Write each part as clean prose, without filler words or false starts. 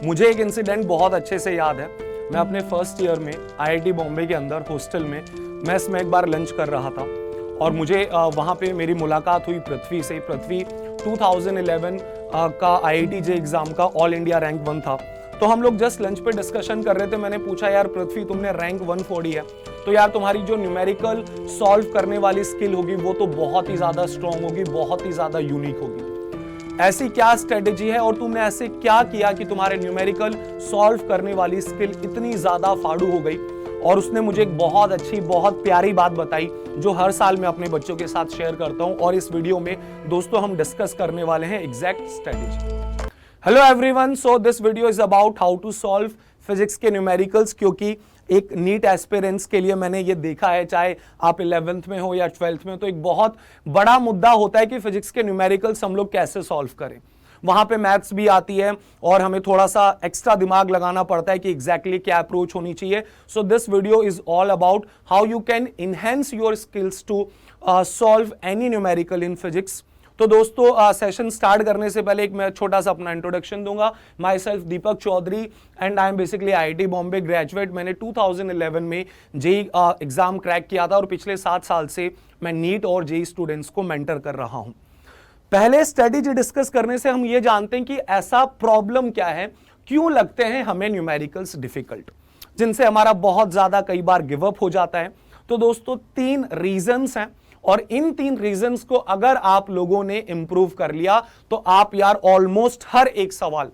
मुझे एक इंसिडेंट बहुत अच्छे से याद है। मैं अपने फर्स्ट ईयर में आईआईटी बॉम्बे के अंदर हॉस्टल में मेस में एक बार लंच कर रहा था और मुझे वहाँ पे मेरी मुलाकात हुई पृथ्वी से। पृथ्वी 2011 का आईआईटी जे एग्जाम का ऑल इंडिया रैंक 1 था। तो हम लोग जस्ट लंच पे डिस्कशन कर रहे थे। मैंने पूछा, यार पृथ्वी तुमने रैंक 1 फोड़ी है, तो यार तुम्हारी जो न्यूमेरिकल सॉल्व करने वाली स्किल होगी वो तो बहुत ही ज्यादा स्ट्रांग होगी, बहुत ही ज्यादा यूनिक होगी। ऐसी क्या स्ट्रेटेजी है और तुमने ऐसे क्या किया कि तुम्हारे न्यूमेरिकल सॉल्व करने वाली स्किल इतनी ज्यादा फाड़ू हो गई? और उसने मुझे एक बहुत अच्छी, बहुत प्यारी बात बताई जो हर साल मैं अपने बच्चों के साथ शेयर करता हूं। और इस वीडियो में दोस्तों हम डिस्कस करने वाले हैं exact strategy. Hello everyone, so this video is about how to solve physics के न्यूमेरिकल्स, क्योंकि एक नीट एस्पिरेंट्स के लिए मैंने ये देखा है, चाहे आप 11th में हो या 12th में हो, तो एक बहुत बड़ा मुद्दा होता है कि फिजिक्स के न्यूमेरिकल्स हम लोग कैसे सॉल्व करें। वहां पे मैथ्स भी आती है और हमें थोड़ा सा एक्स्ट्रा दिमाग लगाना पड़ता है कि एग्जैक्टली क्या अप्रोच होनी चाहिए। So this video is all about how you can enhance your skills to solve any numerical in physics. तो दोस्तों सेशन स्टार्ट करने से पहले एक मैं छोटा सा अपना इंट्रोडक्शन दूंगा। Myself Deepak Chaudhary and I am basically IIT Bombay graduate. मैंने 2011 में जेई एग्जाम क्रैक किया था और पिछले 7 साल से मैं नीट और जेई स्टूडेंट्स को मेंटर कर रहा हूं। पहले स्ट्रेटेजी डिस्कस करने से हम ये जानते हैं कि ऐसा प्रॉब्लम क्या है, क्यों लगते हैं हमें न्यूमेरिकल्स डिफिकल्ट, जिनसे हमारा बहुत ज्यादा कई बार गिव अप हो जाता है। तो दोस्तों 3 रीजंस हैं और इन 3 रीजंस को अगर आप लोगों ने इंप्रूव कर लिया तो आप यार ऑलमोस्ट हर एक सवाल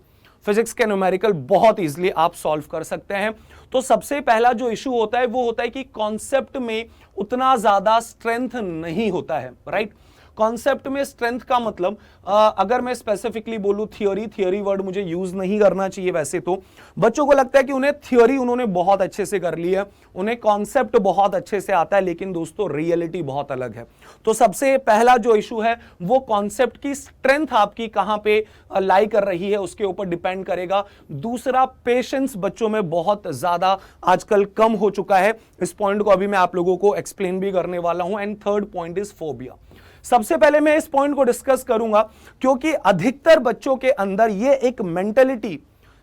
फिजिक्स के न्यूमेरिकल बहुत इजीली आप सॉल्व कर सकते हैं। तो सबसे पहला जो इशू होता है वो होता है कि कॉन्सेप्ट में उतना ज्यादा स्ट्रेंथ नहीं होता है, राइट। कॉन्सेप्ट में स्ट्रेंथ का मतलब अगर मैं स्पेसिफिकली बोलूं थियोरी वर्ड मुझे यूज नहीं करना चाहिए। वैसे तो बच्चों को लगता है कि उन्हें थियोरी उन्होंने बहुत अच्छे से कर ली है, उन्हें कॉन्सेप्ट बहुत अच्छे से आता है, लेकिन दोस्तों रियलिटी बहुत अलग है। तो सबसे पहला जो इशू है वो कॉन्सेप्ट की स्ट्रेंथ आपकी कहां पे लाई कर रही है उसके ऊपर डिपेंड करेगा। दूसरा, पेशेंस बच्चों में बहुत ज्यादा आजकल कम हो चुका है। इस पॉइंट को अभी मैं आप लोगों को एक्सप्लेन भी करने वाला हूं। And third point is phobia. सबसे पहले मैं इस पॉइंट को डिस्कस करूंगा क्योंकि अधिकतर बच्चों के अंदर ये एक मेंटेलिटी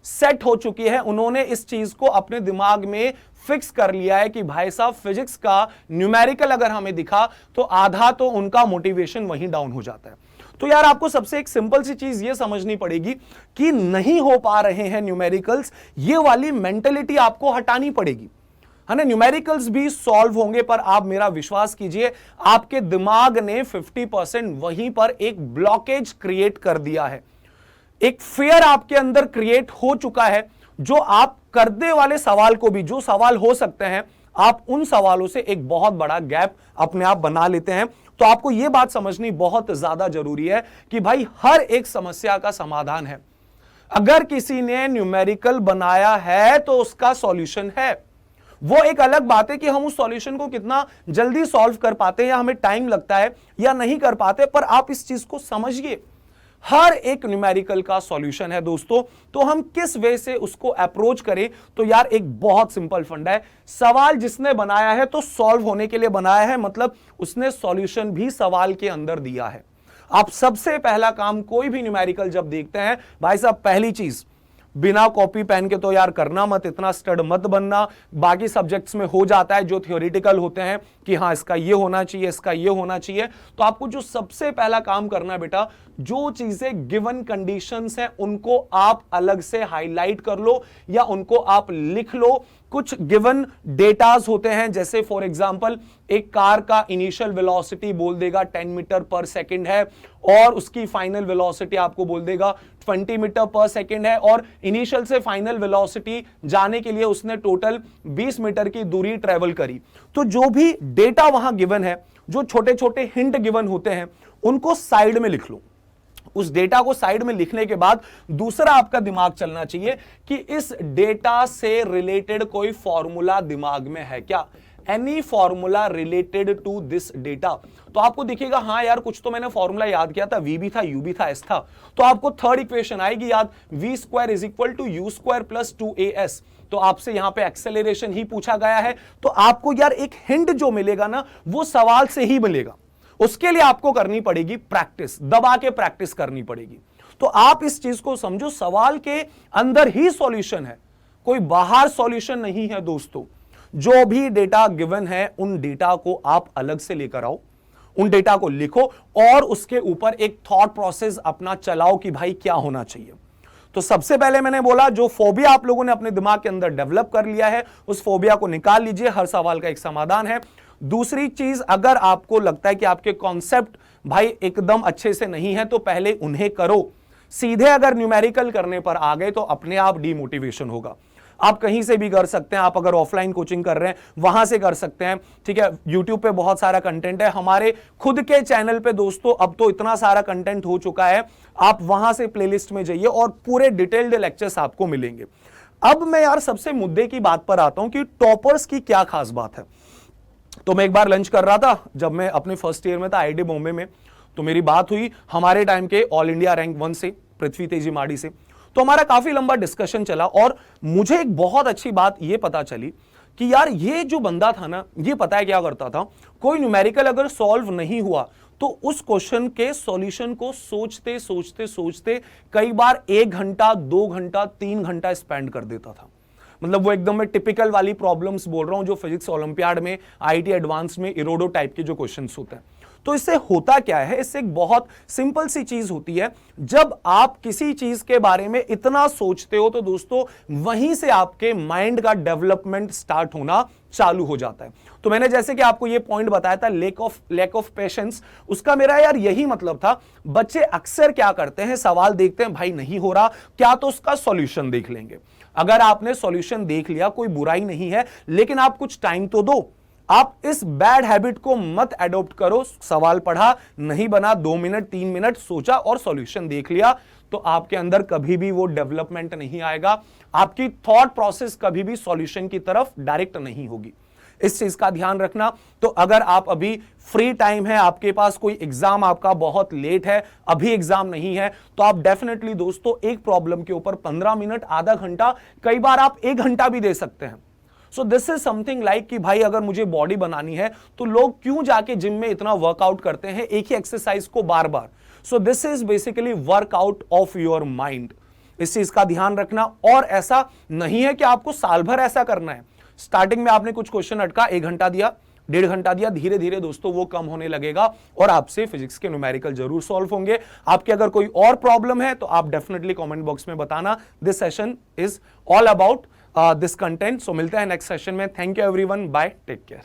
सेट हो चुकी है। उन्होंने इस चीज को अपने दिमाग में फिक्स कर लिया है कि भाई साहब फिजिक्स का न्यूमेरिकल अगर हमें दिखा तो आधा तो उनका मोटिवेशन वहीं डाउन हो जाता है। तो यार आपको सबसे एक सिंपल सी चीज ये समझनी पड़ेगी कि नहीं हो पा रहे हैं न्यूमेरिकल्स, ये वाली मेंटेलिटी आपको हटानी पड़ेगी, है ना। न्यूमेरिकल्स भी सॉल्व होंगे, पर आप मेरा विश्वास कीजिए आपके दिमाग ने 50% वहीं पर एक ब्लॉकेज क्रिएट कर दिया है। एक फियर आपके अंदर क्रिएट हो चुका है जो आप करने वाले सवाल को भी, जो सवाल हो सकते हैं, आप उन सवालों से एक बहुत बड़ा गैप अपने आप बना लेते हैं। तो आपको यह बात समझनी बहुत ज्यादा जरूरी है कि भाई हर एक समस्या का समाधान है। अगर किसी ने न्यूमेरिकल बनाया है तो उसका सॉल्यूशन है। वो एक अलग बात है कि हम उस सॉल्यूशन को कितना जल्दी सॉल्व कर पाते हैं या हमें टाइम लगता है या नहीं कर पाते, पर आप इस चीज को समझिए, हर एक न्यूमेरिकल का सॉल्यूशन है दोस्तों। तो हम किस वे से उसको अप्रोच करें, तो यार एक बहुत सिंपल फंडा है। सवाल जिसने बनाया है तो सॉल्व होने के लिए बनाया है, मतलब उसने सॉल्यूशन भी सवाल के अंदर दिया है। आप सबसे पहला काम कोई भी न्यूमेरिकल जब देखते हैं, भाई साहब पहली चीज, बिना कॉपी पेन के तो यार करना मत, इतना स्टड मत बनना। बाकी सब्जेक्ट्स में हो जाता है जो थियोरिटिकल होते हैं कि हाँ इसका ये होना चाहिए, इसका ये होना चाहिए। तो आपको जो सबसे पहला काम करना है बेटा, जो चीजें गिवन कंडीशंस हैं उनको आप अलग से हाईलाइट कर लो या उनको आप लिख लो। कुछ गिवन डेटाज होते हैं, जैसे फॉर एग्जांपल एक कार का इनिशियल वेलोसिटी बोल देगा 10 मीटर पर सेकंड है और उसकी फाइनल वेलोसिटी आपको बोल देगा 20 मीटर पर सेकंड है, और इनिशियल से फाइनल वेलोसिटी जाने के लिए उसने टोटल 20 मीटर की दूरी ट्रेवल करी। तो जो भी डेटा वहां गिवन है, जो छोटे छोटे हिंट गिवन होते हैं, उनको साइड में लिख लो। उस डेटा को साइड में लिखने के बाद दूसरा आपका दिमाग चलना चाहिए कि इस डेटा से रिलेटेड कोई फॉर्मूला दिमाग में है क्या, any formula related to this data. तो आपको दिखेगा हाँ यार कुछ तो मैंने फॉर्मूला याद किया था, v भी था, u भी था, s था। तो आपको थर्ड इक्वेशन आएगी याद, v² is equal to u² plus 2as। तो आपसे यहां पे एक्सेलरेशन ही पूछा गया है, तो आपको यार एक हिंट जो मिलेगा ना वो सवाल से ही मिलेगा। उसके लिए आपको करनी पड़ेगी प्रैक्टिस, दबा के प्रैक्टिस करनी पड़ेगी। तो आप इस चीज को समझो, सवाल के अंदर ही सॉल्यूशन है, कोई बाहर सॉल्यूशन नहीं है दोस्तों। जो भी डेटा गिवन है उन डेटा को आप अलग से लेकर आओ, उन डेटा को लिखो और उसके ऊपर एक थॉट प्रोसेस अपना चलाओ कि भाई क्या होना चाहिए। तो सबसे पहले मैंने बोला, जो फोबिया आप लोगों ने अपने दिमाग के अंदर डेवलप कर लिया है उस फोबिया को निकाल लीजिए, हर सवाल का एक समाधान है। दूसरी चीज, अगर आपको लगता है कि आपके कॉन्सेप्ट भाई एकदम अच्छे से नहीं है तो पहले उन्हें करो। सीधे अगर न्यूमेरिकल करने पर आ गए तो अपने आप डीमोटिवेशन होगा। आप कहीं से भी कर सकते हैं, आप अगर ऑफलाइन कोचिंग कर रहे हैं वहां से कर सकते हैं, ठीक है। यूट्यूब पे बहुत सारा कंटेंट है, हमारे खुद के चैनल पे दोस्तों अब तो इतना सारा कंटेंट हो चुका है, आप वहां से प्लेलिस्ट में जाइए और पूरे डिटेल्ड लेक्चर्स आपको मिलेंगे। अब मैं यार सबसे मुद्दे की बात पर आता हूं कि टॉपर्स की क्या खास बात है। तो मैं एक बार लंच कर रहा था जब मैं अपने फर्स्ट ईयर में था आईआईटी बॉम्बे में, तो मेरी बात हुई हमारे टाइम के ऑल इंडिया रैंक 1 से पृथ्वी तेजी माड़ी से। तो हमारा काफी लंबा डिस्कशन चला और मुझे एक बहुत अच्छी बात यह पता चली कि यार ये जो बंदा था ना, ये पता है क्या करता था, कोई न्यूमेरिकल अगर सॉल्व नहीं हुआ तो उस क्वेश्चन के सॉल्यूशन को सोचते सोचते सोचते कई बार 1 घंटा 2 घंटा 3 घंटा स्पेंड कर देता था। मतलब वो एकदम मैं टिपिकल वाली प्रॉब्लम्स बोल रहा हूं जो फिजिक्स ओलंपियाड में, आईआईटी एडवांस में इरोडो टाइप के जो क्वेश्चंस होते हैं। तो इससे होता क्या है, इससे एक बहुत सिंपल सी चीज होती है, जब आप किसी चीज के बारे में इतना सोचते हो तो दोस्तों वहीं से आपके माइंड का डेवलपमेंट स्टार्ट होना चालू हो जाता है। तो मैंने जैसे कि आपको ये पॉइंट बताया था लैक ऑफ पेशेंस, उसका मेरा यार यही मतलब था। बच्चे अक्सर क्या करते हैं, सवाल देखते हैं भाई नहीं हो रहा क्या, तो उसका सॉल्यूशन देख लेंगे। अगर आपने सॉल्यूशन देख लिया कोई बुराई नहीं है, लेकिन आप कुछ टाइम तो दो। आप इस बैड हैबिट को मत एडॉप्ट करो। सवाल पढ़ा नहीं बना, 2 मिनट 3 मिनट सोचा और सॉल्यूशन देख लिया, तो आपके अंदर कभी भी वो डेवलपमेंट नहीं आएगा। आपकी थॉट प्रोसेस कभी भी सॉल्यूशन की तरफ डायरेक्ट नहीं होगी। इस चीज का ध्यान रखना। तो अगर आप अभी फ्री टाइम है, आपके पास कोई एग्जाम आपका बहुत लेट है, अभी एग्जाम नहीं है, तो आप डेफिनेटली दोस्तों एक प्रॉब्लम के ऊपर 15 मिनट, आधा घंटा, कई बार आप 1 घंटा भी दे सकते हैं। सो दिस इज समथिंग लाइक कि भाई अगर मुझे बॉडी बनानी है तो लोग क्यों जाके जिम में इतना वर्कआउट करते हैं एक ही एक्सरसाइज को बार बार। So this is basically workout of your mind. इस चीज का ध्यान रखना। और ऐसा नहीं है कि आपको साल भर ऐसा करना है। स्टार्टिंग में आपने कुछ क्वेश्चन अटका, 1 घंटा दिया, 1.5 घंटा दिया, धीरे धीरे दोस्तों वो कम होने लगेगा और आपसे फिजिक्स के न्यूमेरिकल जरूर सॉल्व होंगे। आपके अगर कोई और प्रॉब्लम है तो आप डेफिनेटली कमेंट बॉक्स में बताना। This session is all about this content. So मिलते हैं नेक्स्ट सेशन में। Thank you everyone, bye, take care.